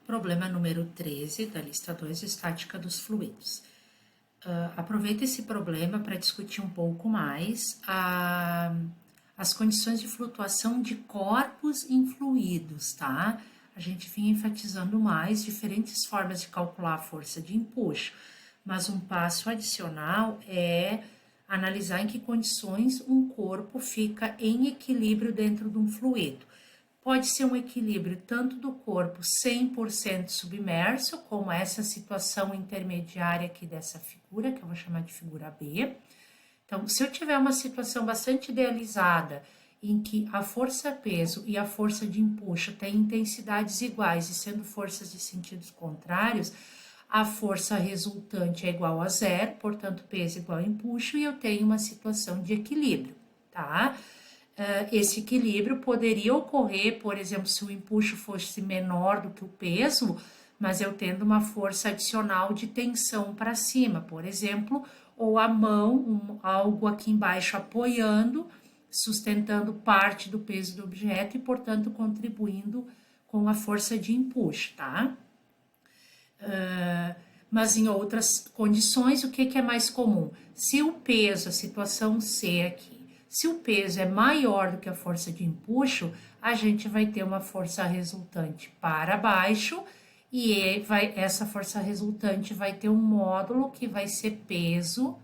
Problema número 13 da lista 2, estática dos fluidos. Aproveita esse problema para discutir um pouco mais as condições de flutuação de corpos em fluidos, tá? A gente vinha enfatizando mais diferentes formas de calcular a força de empuxo, mas um passo adicional é analisar em que condições um corpo fica em equilíbrio dentro de um fluido. Pode ser um equilíbrio tanto do corpo 100% submerso, como essa situação intermediária aqui dessa figura, que eu vou chamar de figura B. Então, se eu tiver uma situação bastante idealizada, em que a força-peso e a força de empuxo têm intensidades iguais e sendo forças de sentidos contrários, a força resultante é igual a zero, portanto, peso igual a empuxo, e eu tenho uma situação de equilíbrio, tá? Esse equilíbrio poderia ocorrer, por exemplo, se o empuxo fosse menor do que o peso, mas eu tendo uma força adicional de tensão para cima, por exemplo, ou a mão, algo aqui embaixo apoiando, sustentando parte do peso do objeto e, portanto, contribuindo com a força de empuxo, tá? Mas em outras condições, o que é mais comum? Se o peso, a situação C aqui, se o peso é maior do que a força de empuxo, a gente vai ter uma força resultante para baixo e essa força resultante vai ter um módulo que vai ser peso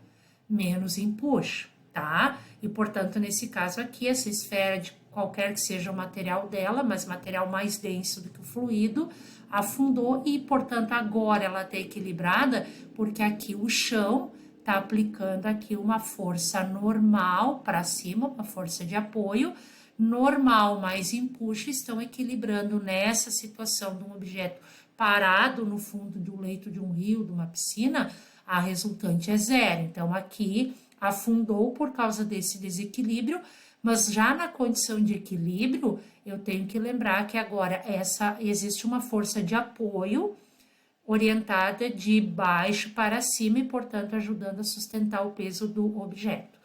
menos empuxo, tá? E, portanto, nesse caso aqui, essa esfera, de qualquer que seja o material dela, mas material mais denso do que o fluido, afundou e, portanto, agora ela está equilibrada, porque aqui o chão está aplicando aqui uma força normal para cima, uma força de apoio, normal mais empuxo, estão equilibrando nessa situação de um objeto parado no fundo do leito de um rio, de uma piscina, a resultante é zero. Então, aqui afundou por causa desse desequilíbrio, mas já na condição de equilíbrio, eu tenho que lembrar que agora existe uma força de apoio orientada de baixo para cima e, portanto, ajudando a sustentar o peso do objeto.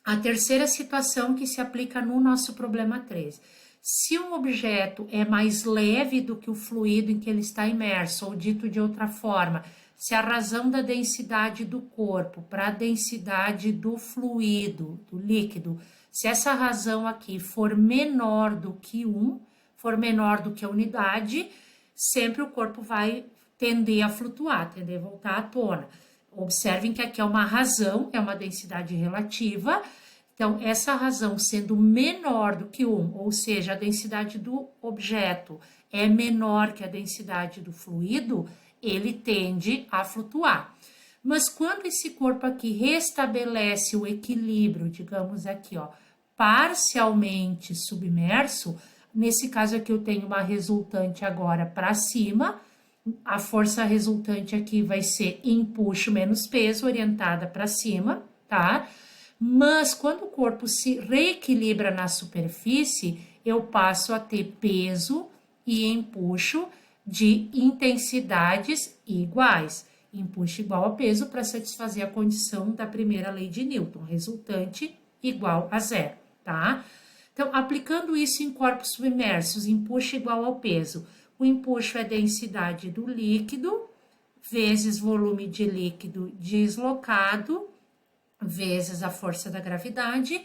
A terceira situação que se aplica no nosso problema 13. Se um objeto é mais leve do que o fluido em que ele está imerso, ou dito de outra forma, se a razão da densidade do corpo para a densidade do fluido, do líquido, se essa razão aqui for menor do que 1, for menor do que a unidade, sempre o corpo vai tender a flutuar, tender a voltar à tona. Observem que aqui é uma razão, é uma densidade relativa. Então, essa razão sendo menor do que 1, ou seja, a densidade do objeto é menor que a densidade do fluido, ele tende a flutuar. Mas quando esse corpo aqui restabelece o equilíbrio, digamos aqui, ó, parcialmente submerso, nesse caso aqui eu tenho uma resultante agora para cima, a força resultante aqui vai ser empuxo menos peso, orientada para cima, tá? Mas quando o corpo se reequilibra na superfície, eu passo a ter peso e empuxo de intensidades iguais. Empuxo igual a peso para satisfazer a condição da primeira lei de Newton, resultante igual a zero, tá? Então, aplicando isso em corpos submersos, empuxo igual ao peso. O empuxo é densidade do líquido, vezes volume de líquido deslocado, vezes a força da gravidade,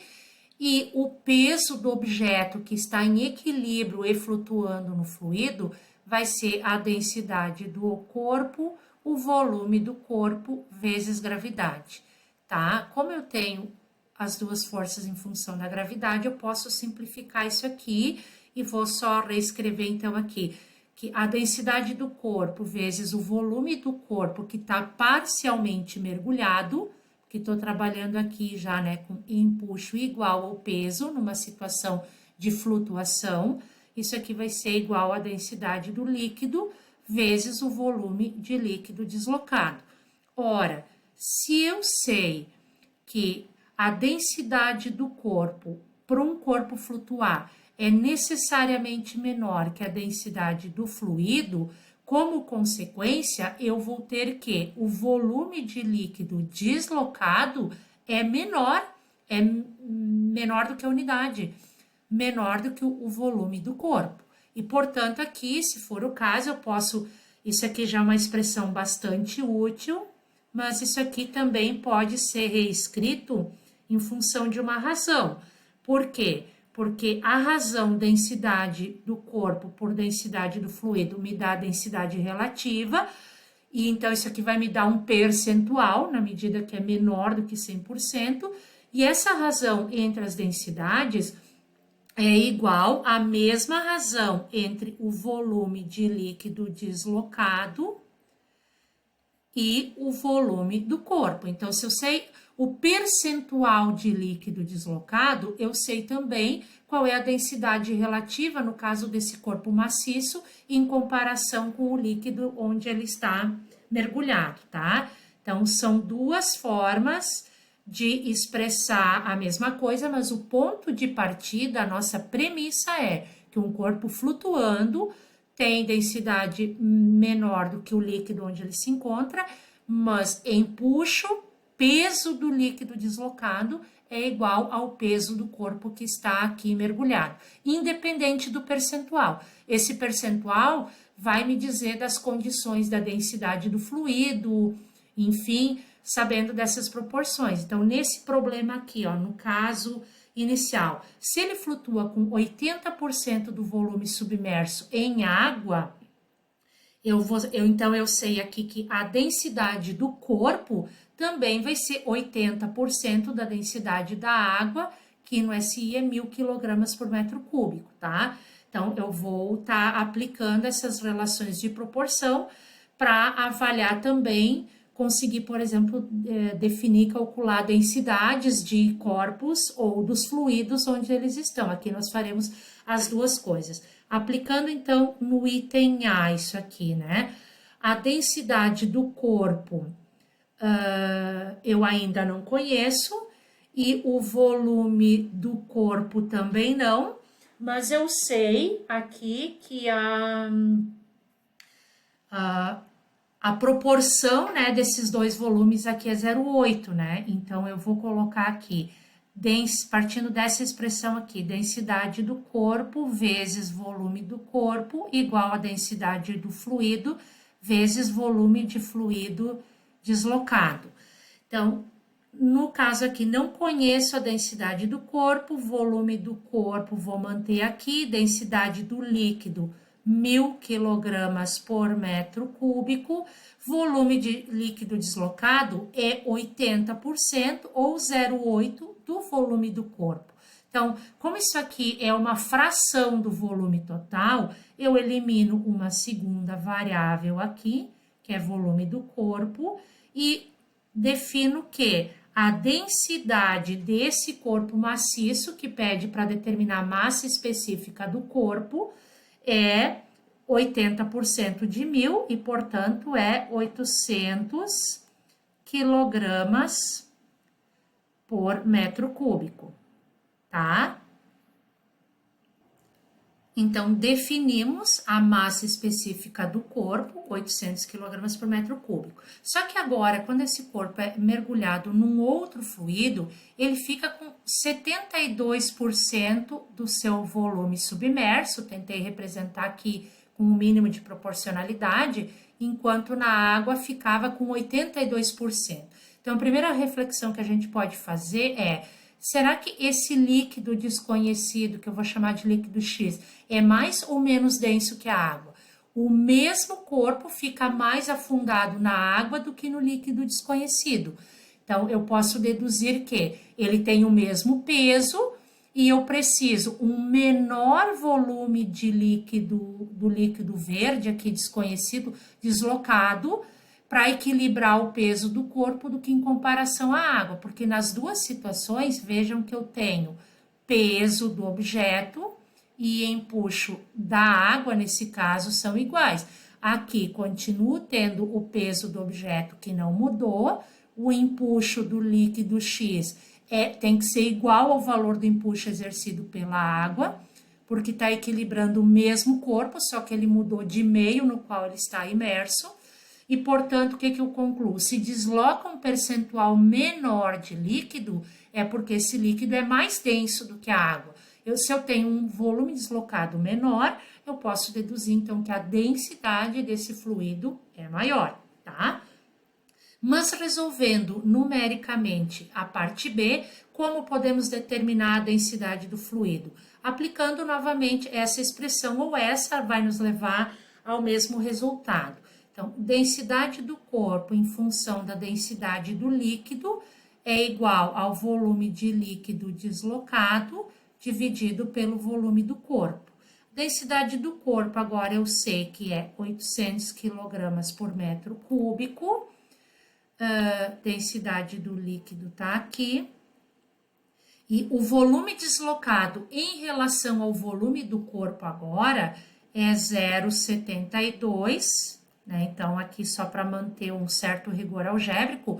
e o peso do objeto que está em equilíbrio e flutuando no fluido vai ser a densidade do corpo, o volume do corpo, vezes gravidade, tá? Como eu tenho as duas forças em função da gravidade, eu posso simplificar isso aqui e vou só reescrever então aqui, que a densidade do corpo vezes o volume do corpo que está parcialmente mergulhado, que estou trabalhando aqui já, né, com empuxo igual ao peso, numa situação de flutuação, isso aqui vai ser igual à densidade do líquido vezes o volume de líquido deslocado. Ora, se eu sei que a densidade do corpo para um corpo flutuar é necessariamente menor que a densidade do fluido, como consequência, eu vou ter que o volume de líquido deslocado é menor do que a unidade, menor do que o volume do corpo. E, portanto, aqui, se for o caso, eu posso... Isso aqui já é uma expressão bastante útil, mas isso aqui também pode ser reescrito em função de uma razão. Por quê? Porque a razão densidade do corpo por densidade do fluido me dá a densidade relativa, e então isso aqui vai me dar um percentual, na medida que é menor do que 100%, e essa razão entre as densidades é igual à mesma razão entre o volume de líquido deslocado e o volume do corpo. Então, se eu sei o percentual de líquido deslocado, eu sei também qual é a densidade relativa, no caso desse corpo maciço, em comparação com o líquido onde ele está mergulhado, tá? Então, são duas formas de expressar a mesma coisa, mas o ponto de partida, a nossa premissa é que um corpo flutuando tem densidade menor do que o líquido onde ele se encontra, mas empuxo, peso do líquido deslocado é igual ao peso do corpo que está aqui mergulhado, independente do percentual. Esse percentual vai me dizer das condições da densidade do fluido, enfim, sabendo dessas proporções. Então, nesse problema aqui, ó, no caso inicial, se ele flutua com 80% do volume submerso em água, então eu sei aqui que a densidade do corpo também vai ser 80% da densidade da água, que no SI é 1.000 kg por metro cúbico, tá? Então, eu vou estar aplicando essas relações de proporção para avaliar também, conseguir, por exemplo, definir, calcular densidades de corpos ou dos fluidos onde eles estão. Aqui nós faremos as duas coisas. Aplicando, então, no item A, isso aqui, né? A densidade do corpo eu ainda não conheço, e o volume do corpo também não, mas eu sei aqui que a proporção, né, desses dois volumes aqui é 0,8, né? Então, eu vou colocar aqui, partindo dessa expressão aqui, densidade do corpo vezes volume do corpo igual a densidade do fluido vezes volume de fluido deslocado. Então, no caso aqui, não conheço a densidade do corpo, volume do corpo vou manter aqui, densidade do líquido 1.000 kg por metro cúbico, volume de líquido deslocado é 80% ou 0,8 do volume do corpo. Então, como isso aqui é uma fração do volume total, eu elimino uma segunda variável aqui, que é volume do corpo, e defino que a densidade desse corpo maciço, que pede para determinar a massa específica do corpo, é 80% de 1.000 e, portanto, é 800 quilogramas por metro cúbico, tá? Então, definimos a massa específica do corpo, 800 kg por metro cúbico. Só que agora, quando esse corpo é mergulhado num outro fluido, ele fica com 72% do seu volume submerso, tentei representar aqui com o mínimo de proporcionalidade, enquanto na água ficava com 82%. Então, a primeira reflexão que a gente pode fazer é: será que esse líquido desconhecido, que eu vou chamar de líquido X, é mais ou menos denso que a água? O mesmo corpo fica mais afundado na água do que no líquido desconhecido. Então, eu posso deduzir que ele tem o mesmo peso e eu preciso um menor volume de líquido, do líquido verde, aqui desconhecido, deslocado, para equilibrar o peso do corpo do que em comparação à água, porque nas duas situações, vejam que eu tenho peso do objeto e empuxo da água, nesse caso, são iguais. Aqui, continuo tendo o peso do objeto que não mudou, o empuxo do líquido X tem que ser igual ao valor do empuxo exercido pela água, porque está equilibrando o mesmo corpo, só que ele mudou de meio no qual ele está imerso. E, portanto, o que eu concluo? Se desloca um percentual menor de líquido, é porque esse líquido é mais denso do que a água. Se eu tenho um volume deslocado menor, eu posso deduzir, então, que a densidade desse fluido é maior, tá? Mas resolvendo numericamente a parte B, como podemos determinar a densidade do fluido? Aplicando novamente essa expressão ou essa vai nos levar ao mesmo resultado. Então, densidade do corpo em função da densidade do líquido é igual ao volume de líquido deslocado dividido pelo volume do corpo. Densidade do corpo agora eu sei que é 800 kg por metro cúbico. Densidade do líquido tá aqui. E o volume deslocado em relação ao volume do corpo agora é 0,72, né? Então, aqui só para manter um certo rigor algébrico,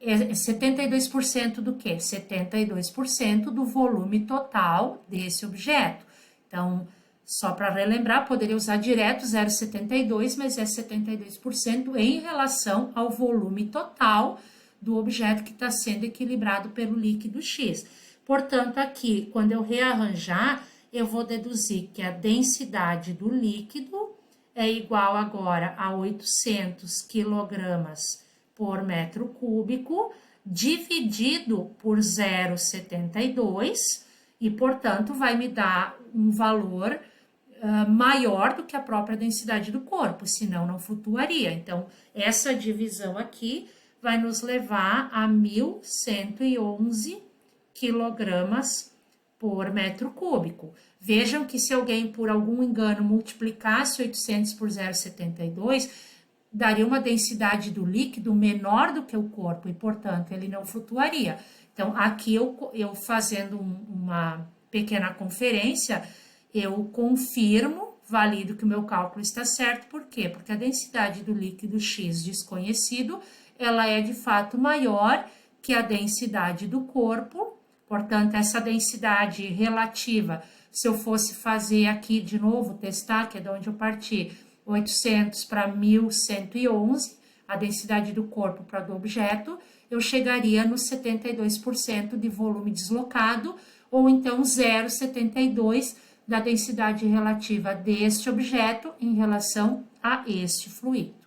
é 72% do quê? 72% do volume total desse objeto. Então, só para relembrar, poderia usar direto 0,72, mas é 72% em relação ao volume total do objeto que está sendo equilibrado pelo líquido X. Portanto, aqui, quando eu rearranjar, eu vou deduzir que a densidade do líquido é igual agora a 800 kg por metro cúbico, dividido por 0,72, e, portanto, vai me dar um valor maior do que a própria densidade do corpo, senão não flutuaria. Então, essa divisão aqui vai nos levar a 1.111 quilogramas por metro cúbico. Vejam que se alguém, por algum engano, multiplicasse 800 por 0,72, daria uma densidade do líquido menor do que o corpo e, portanto, ele não flutuaria. Então, aqui eu fazendo uma pequena conferência, eu confirmo, valido que o meu cálculo está certo. Por quê? Porque a densidade do líquido X desconhecido, ela é de fato maior que a densidade do corpo. Portanto, essa densidade relativa, se eu fosse fazer aqui de novo, testar, que é de onde eu parti, 800 para 1.111, a densidade do corpo para do objeto, eu chegaria no 72% de volume deslocado, ou então 0,72 da densidade relativa deste objeto em relação a este fluido.